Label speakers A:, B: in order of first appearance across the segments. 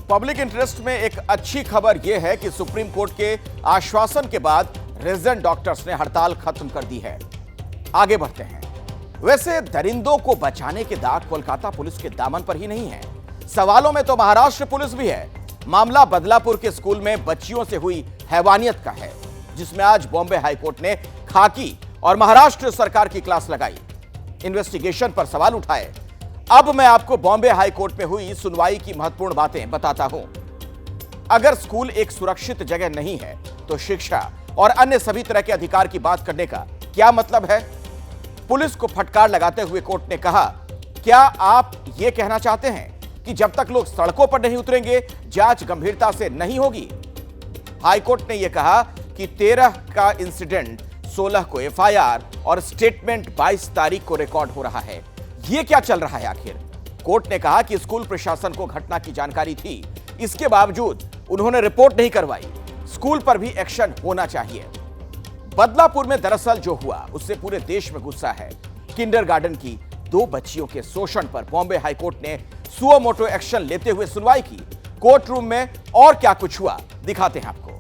A: Public interest में एक अच्छी खबर यह है कि सुप्रीम कोर्ट के आश्वासन के बाद रेजिडेंट डॉक्टर्स ने हड़ताल खत्म कर दी है। आगे बढ़ते हैं। वैसे दरिंदों को बचाने के दाग कोलकाता पुलिस के दामन पर ही नहीं है, सवालों में तो महाराष्ट्र पुलिस भी है। मामला बदलापुर के स्कूल में बच्चियों से हुई हैवानियत का है, जिसमें आज बॉम्बे हाईकोर्ट ने खाकी और महाराष्ट्र सरकार की क्लास लगाई, इन्वेस्टिगेशन पर सवाल उठाए। अब मैं आपको बॉम्बे हाईकोर्ट में हुई सुनवाई की महत्वपूर्ण बातें बताता हूं। अगर स्कूल एक सुरक्षित जगह नहीं है तो शिक्षा और अन्य सभी तरह के अधिकार की बात करने का क्या मतलब है? पुलिस को फटकार लगाते हुए कोर्ट ने कहा, क्या आप यह कहना चाहते हैं कि जब तक लोग सड़कों पर नहीं उतरेंगे जांच गंभीरता से नहीं होगी? हाईकोर्ट ने यह कहा कि 13 का इंसिडेंट 16 को एफआईआर और स्टेटमेंट 22 तारीख को रिकॉर्ड हो रहा है। यह क्या चल रहा है आखिर? कोर्ट ने कहा कि स्कूल प्रशासन को घटना की जानकारी थी, इसके बावजूद उन्होंने रिपोर्ट नहीं करवाई। स्कूल पर भी एक्शन होना चाहिए। बदलापुर में दरअसल जो हुआ उससे पूरे देश में गुस्सा है। किंडरगार्टन की 2 बच्चियों के शोषण पर बॉम्बे हाईकोर्ट ने सुओ मोटो एक्शन लेते हुए सुनवाई की। कोर्ट रूम में और क्या कुछ हुआ दिखाते हैं आपको।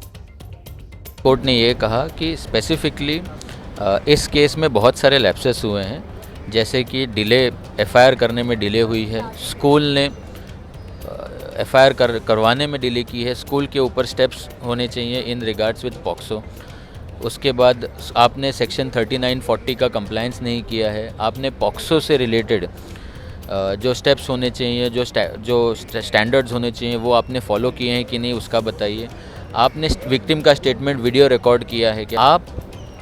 B: कोर्ट ने यह कहा कि स्पेसिफिकली इस केस में बहुत सारे लैप्सेस हुए हैं, जैसे कि डिले एफआईआर करने में डिले हुई है, स्कूल ने एफआईआर करवाने में डिले की है, स्कूल के ऊपर स्टेप्स होने चाहिए इन रिगार्ड्स विद पॉक्सो। उसके बाद आपने सेक्शन 3940 का कंप्लायंस नहीं किया है, आपने पॉक्सो से रिलेटेड जो स्टेप्स होने चाहिए, जो स्टैंडर्ड्स होने चाहिए वो आपने फॉलो किए हैं कि नहीं उसका बताइए। आपने विक्टिम का स्टेटमेंट वीडियो रिकॉर्ड किया है कि आप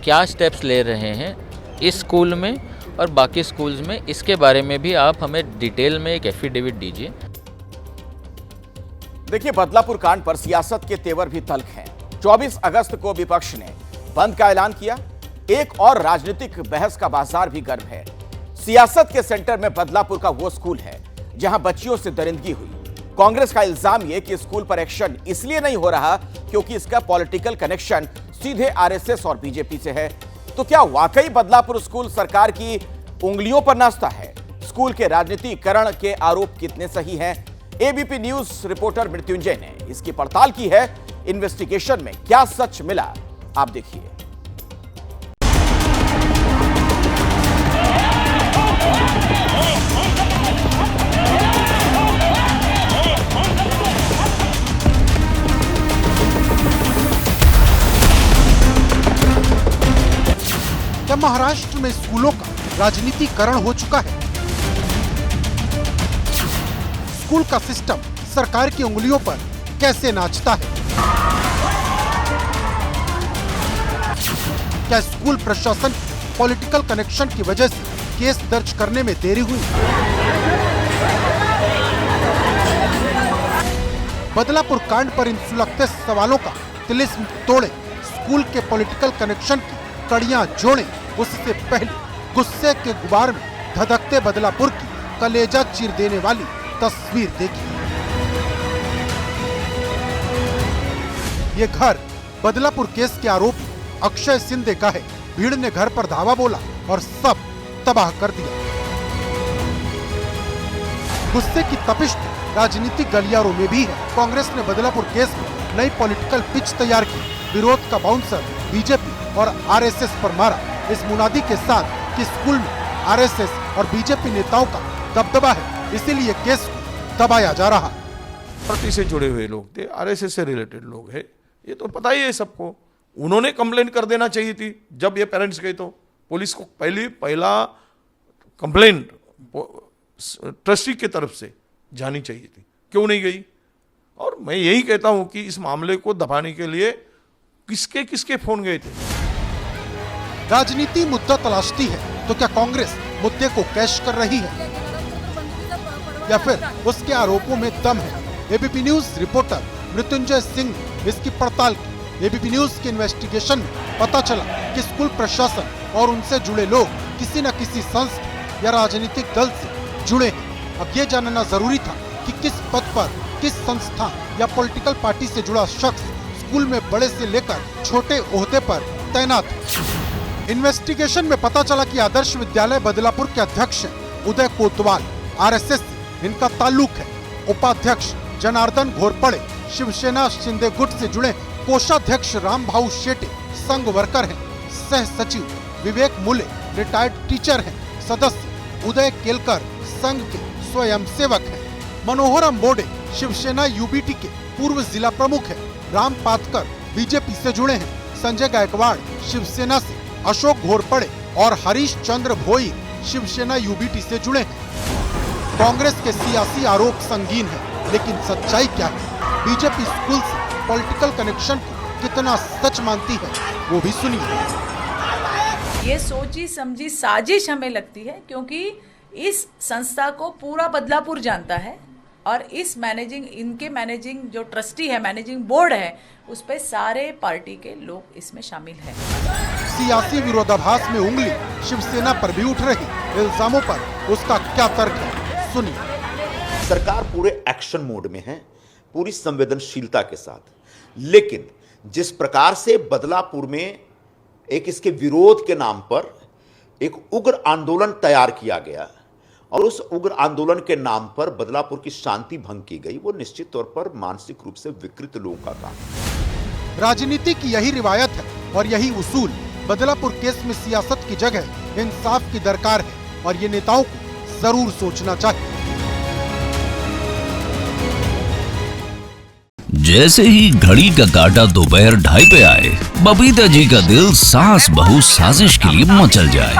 B: क्या स्टेप्स ले रहे हैं इस स्कूल में और बाकी स्कूल्स में, इसके बारे में भी आप हमें डिटेल में एक एफिडेविट दीजिए।
A: देखिए, बदलापुर कांड पर सियासत के तेवर भी तल्ख हैं। 24 अगस्त को विपक्ष ने बंद का ऐलान किया। एक और राजनीतिक बहस का बाजार भी गर्म है। सियासत के सेंटर में बदलापुर का वो स्कूल है जहां बच्चियों से दरिंदगी हुई। कांग्रेस का इल्जाम यह कि स्कूल पर एक्शन इसलिए नहीं हो रहा क्योंकि इसका पॉलिटिकल कनेक्शन सीधे आरएसएस और बीजेपी से है। तो क्या वाकई बदलापुर स्कूल सरकार की उंगलियों पर नाचता है? स्कूल के राजनीतिकरण के आरोप कितने सही हैं? एबीपी न्यूज रिपोर्टर मृत्युंजय ने इसकी पड़ताल की है। इन्वेस्टिगेशन में क्या सच मिला, आप देखिए।
C: क्या महाराष्ट्र में स्कूलों का राजनीतिकरण हो चुका है? स्कूल का सिस्टम सरकार की उंगलियों पर कैसे नाचता है? क्या स्कूल प्रशासन पॉलिटिकल कनेक्शन की वजह से केस दर्ज करने में देरी हुई? बदलापुर कांड पर इन सुलगते सवालों का तिलिस्म तोड़े, स्कूल के पॉलिटिकल कनेक्शन की कड़ियां जोड़ें। उससे पहले गुस्से के गुबार में धधकते बदलापुर की कलेजा चीर देने वाली तस्वीर देखिए। ये घर बदलापुर केस के आरोपी अक्षय सिंधे का है। भीड़ ने घर पर धावा बोला और सब तबाह कर दिया। गुस्से की तपिश राजनीतिक गलियारों में भी है। कांग्रेस ने बदलापुर केस में नई पॉलिटिकल पिच तैयार की। विरोध का बाउंसर बीजेपी और आरएसएस पर मारा, इस मुनादी के साथ कि स्कूल में आरएसएस और बीजेपी नेताओं का दबदबा है, इसीलिए केस को दबाया जा रहा।
D: पार्टी से जुड़े हुए लोग थे, आरएसएस से रिलेटेड लोग हैं, ये तो पता ही है सबको। उन्होंने कंप्लेंट कर देना चाहिए थी। जब ये पेरेंट्स गए तो पुलिस को पहला कंप्लेंट ट्रस्टी की तरफ से जानी चाहिए थी, क्यों नहीं गई? और मैं यही कहता हूं कि इस मामले को दबाने के लिए किसके किसके फोन गए थे।
C: राजनीति मुद्दा तलाशती है तो क्या कांग्रेस मुद्दे को कैश कर रही है या फिर उसके आरोपों में दम है? ABP news reporter Mrityunjay Singh ने इसकी पड़ताल की। एबीपी न्यूज के इन्वेस्टिगेशन में पता चला कि स्कूल प्रशासन और उनसे जुड़े लोग किसी न किसी संस्था या राजनीतिक दल से जुड़े हैं। अब ये जानना जरूरी था कि किस पद पर, किस संस्था या पॉलिटिकल पार्टी से जुड़ा शख्स स्कूल में बड़े से लेकर छोटे ओहदे पर तैनात है। इन्वेस्टिगेशन में पता चला कि आदर्श विद्यालय बदलापुर के अध्यक्ष उदय कोतवाल आरएसएस से इनका ताल्लुक है। उपाध्यक्ष जनार्दन घोरपड़े शिवसेना शिंदे गुट से जुड़े कोषाध्यक्ष रामभाऊ शेटे संघ वर्कर हैं। सह सचिव विवेक मुले रिटायर्ड टीचर हैं। सदस्य उदय केलकर संघ के स्वयंसेवक हैं। मनोहर अम्बोडे शिवसेना यूबीटी के पूर्व जिला प्रमुख हैं। राम पातकर बीजेपी से जुड़े हैं। संजय गायकवाड़ शिवसेना से, अशोक घोरपड़े और हरीश चंद्र भोई शिवसेना यूबीटी से जुड़े हैं। कांग्रेस के सियासी आरोप संगीन है, लेकिन सच्चाई क्या है? बीजेपी स्कूल से पॉलिटिकल कनेक्शन को कितना सच मानती है, वो भी सुनिए।
E: ये सोची समझी साजिश हमें लगती है, क्योंकि इस संस्था को पूरा बदलापुर जानता है और इस इनके मैनेजिंग जो ट्रस्टी है, मैनेजिंग बोर्ड है, उस पे सारे पार्टी के लोग इसमें शामिल हैं।
C: सियासी विरोधाभास में उंगली शिवसेना पर भी उठ रही इल्जामों पर उसका क्या तर्क है, सुनिए।
F: सरकार पूरे एक्शन मोड में है, पूरी संवेदनशीलता के साथ, लेकिन जिस प्रकार से बदलापुर में एक इसके विरोध के नाम पर एक उग्र आंदोलन तैयार किया गया और उस उग्र आंदोलन के नाम पर बदलापुर की शांति भंग की गई, वो निश्चित तौर पर मानसिक रूप से विकृत लोगों का काम है।
C: राजनीति की यही रिवायत है और यही उसूल। बदलापुर केस में सियासत की जगह इंसाफ की दरकार है और ये नेताओं को जरूर सोचना चाहिए।
G: जैसे ही घड़ी का काटा दोपहर 2:30 पे आए, बबीता जी का दिल सास बहू साजिश के लिए मचल जाए।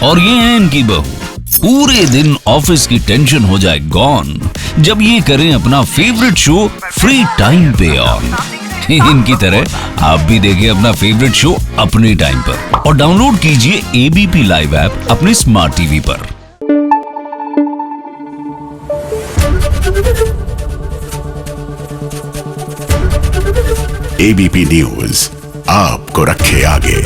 G: और ये है इनकी बहू, पूरे दिन ऑफिस की टेंशन हो जाए गॉन जब ये करें अपना फेवरेट शो फ्री टाइम पे ऑन। इनकी तरह आप भी देखिए अपना फेवरेट शो अपने टाइम पर और डाउनलोड कीजिए एबीपी लाइव ऐप अपने स्मार्ट टीवी पर।
H: एबीपी न्यूज आपको रखे आगे।